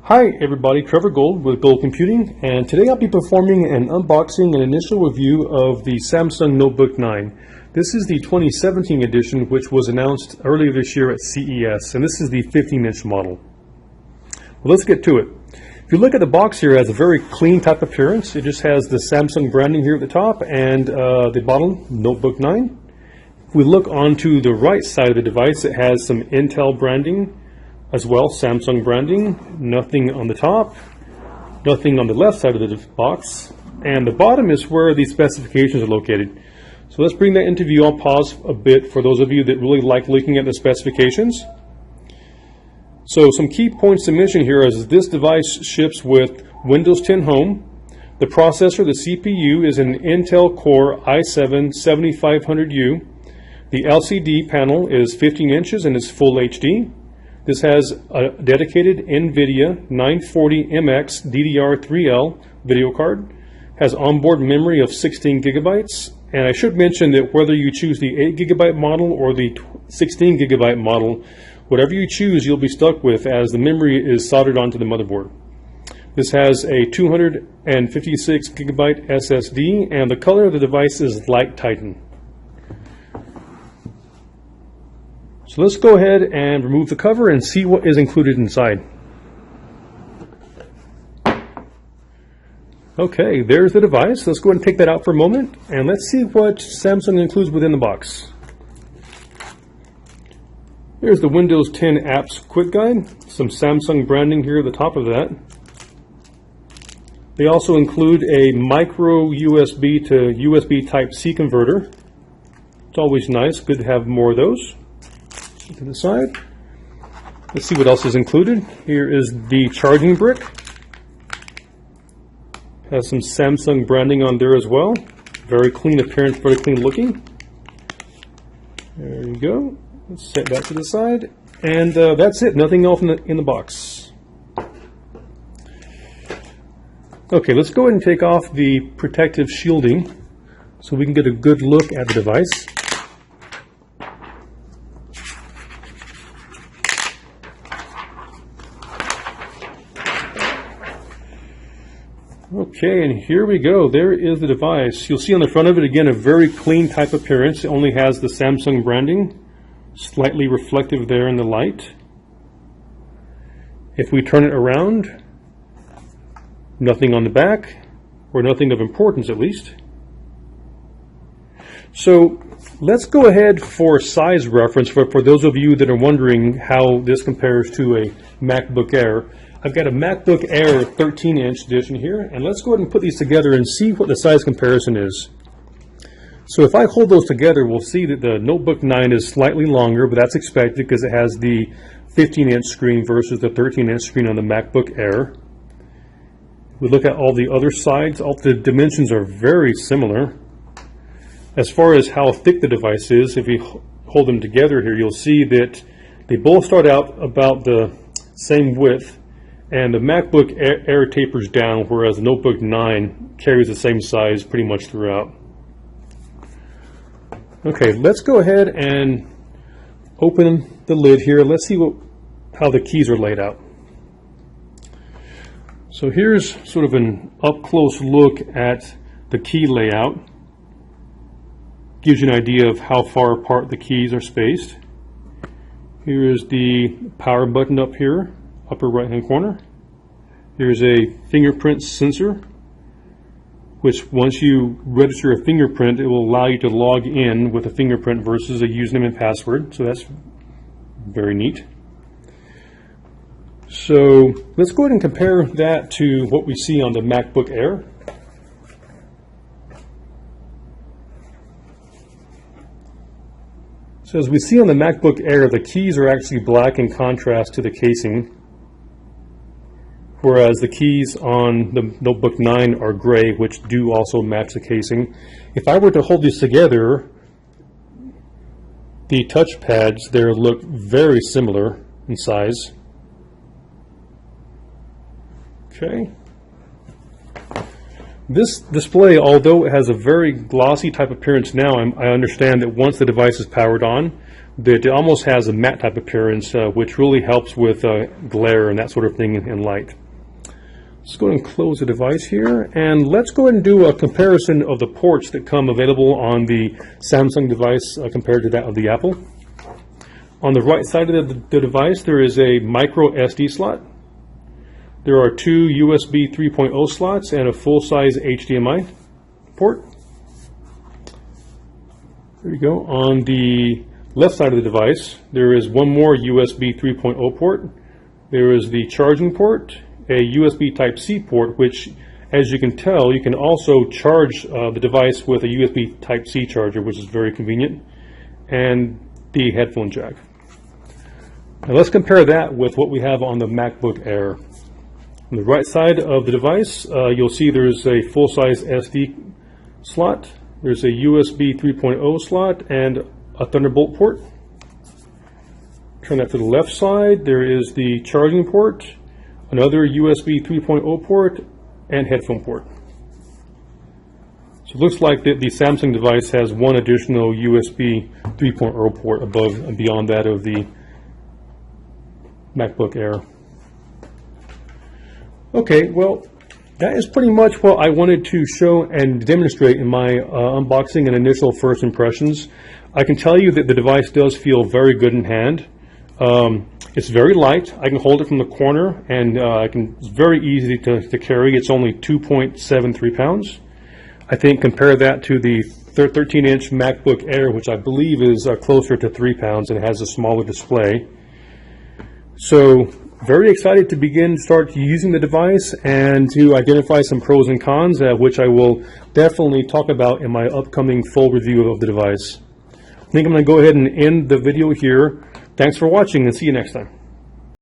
Hi everybody, Trevor Gold with Gold Computing, and today I'll be performing an unboxing and initial review of the Samsung Notebook 9. This is the 2017 edition, which was announced earlier this year at CES, and this is the 15-inch model. Well, let's get to it. If you look at the box here, it has a very clean type appearance. It just has the Samsung branding here at the top and the bottom, Notebook 9. If we look onto the right side of the device, it has some Intel branding as well, Samsung branding, nothing on the top, nothing on the left side of the box, and the bottom is where the specifications are located. So let's bring that into view. I'll pause a bit for those of you that really like looking at the specifications. So some key points to mention here is this device ships with Windows 10 Home. The processor, the CPU, is an Intel Core i7-7500U. The LCD panel is 15 inches and is full HD. This has a dedicated NVIDIA 940MX DDR3L video card, has onboard memory of 16 gigabytes, and I should mention that whether you choose the 8 gigabyte model or the 16 gigabyte model, whatever you choose you'll be stuck with, as the memory is soldered onto the motherboard. This has a 256 gigabyte SSD, and the color of the device is light Titan. So let's go ahead and remove the cover and see what is included inside. Okay, there's the device. Let's go ahead and take that out for a moment and let's see what Samsung includes within the box. Here's the Windows 10 Apps Quick Guide, some Samsung branding here at the top of that. They also include a micro USB to USB Type-C converter. It's always nice, good to have more of those. To the side. Let's see what else is included. Here is the charging brick. Has some Samsung branding on there as well. Very clean appearance, very clean looking. There you go. Let's set that to the side. And that's it. Nothing else in the box. Okay, let's go ahead and take off the protective shielding so we can get a good look at the device. Okay, and here we go. There is the device. You'll see on the front of it, again, a very clean type appearance. It only has the Samsung branding, slightly reflective there in the light. If we turn it around, nothing on the back, or nothing of importance at least. So let's go ahead for size reference for those of you that are wondering how this compares to a MacBook Air. I've got a MacBook Air 13-inch edition here, and let's go ahead and put these together and see what the size comparison is. So if I hold those together, we'll see that the Notebook 9 is slightly longer, but that's expected because it has the 15-inch screen versus the 13-inch screen on the MacBook Air. We look at all the other sides, all the dimensions are very similar. As far as how thick the device is, if we hold them together here, you'll see that they both start out about the same width, and the MacBook Air tapers down, whereas the Notebook 9 carries the same size pretty much throughout. Okay, let's go ahead and open the lid here. Let's see how the keys are laid out. So here's sort of an up-close look at the key layout. Gives you an idea of how far apart the keys are spaced. Here is the power button up here, upper right hand corner. Here's a fingerprint sensor, which once you register a fingerprint, it will allow you to log in with a fingerprint versus a username and password. So that's very neat. So let's go ahead and compare that to what we see on the MacBook Air. So as we see on the MacBook Air, the keys are actually black in contrast to the casing, whereas the keys on the Notebook 9 are gray, which do also match the casing. If I were to hold these together, the touch pads there look very similar in size. Okay. This display, although it has a very glossy type appearance now, I understand that once the device is powered on, that it almost has a matte type appearance, which really helps with glare and that sort of thing in light. Let's go ahead and close the device here, and let's go ahead and do a comparison of the ports that come available on the Samsung device compared to that of the Apple. On the right side of the device, there is a micro SD slot. There are two USB 3.0 slots and a full-size HDMI port. There you go. On the left side of the device, there is one more USB 3.0 port. There is the charging port, a USB Type-C port, which, as you can tell, you can also charge the device with a USB Type-C charger, which is very convenient, and the headphone jack. Now let's compare that with what we have on the MacBook Air. On the right side of the device, you'll see there's a full-size SD slot, there's a USB 3.0 slot, and a Thunderbolt port. Turn that to the left side, there is the charging port, another USB 3.0 port, and headphone port. So it looks like the Samsung device has one additional USB 3.0 port above and beyond that of the MacBook Air. Okay, well, that is pretty much what I wanted to show and demonstrate in my unboxing and initial first impressions. I can tell you that the device does feel very good in hand. It's very light. I can hold it from the corner, and it's very easy to carry. It's only 2.73 pounds. I think compare that to the 13-inch MacBook Air, which I believe is closer to 3 pounds and has a smaller display. So very excited to start using the device and to identify some pros and cons, which I will definitely talk about in my upcoming full review of the device. I think I'm going to go ahead and end the video here. Thanks for watching, and see you next time.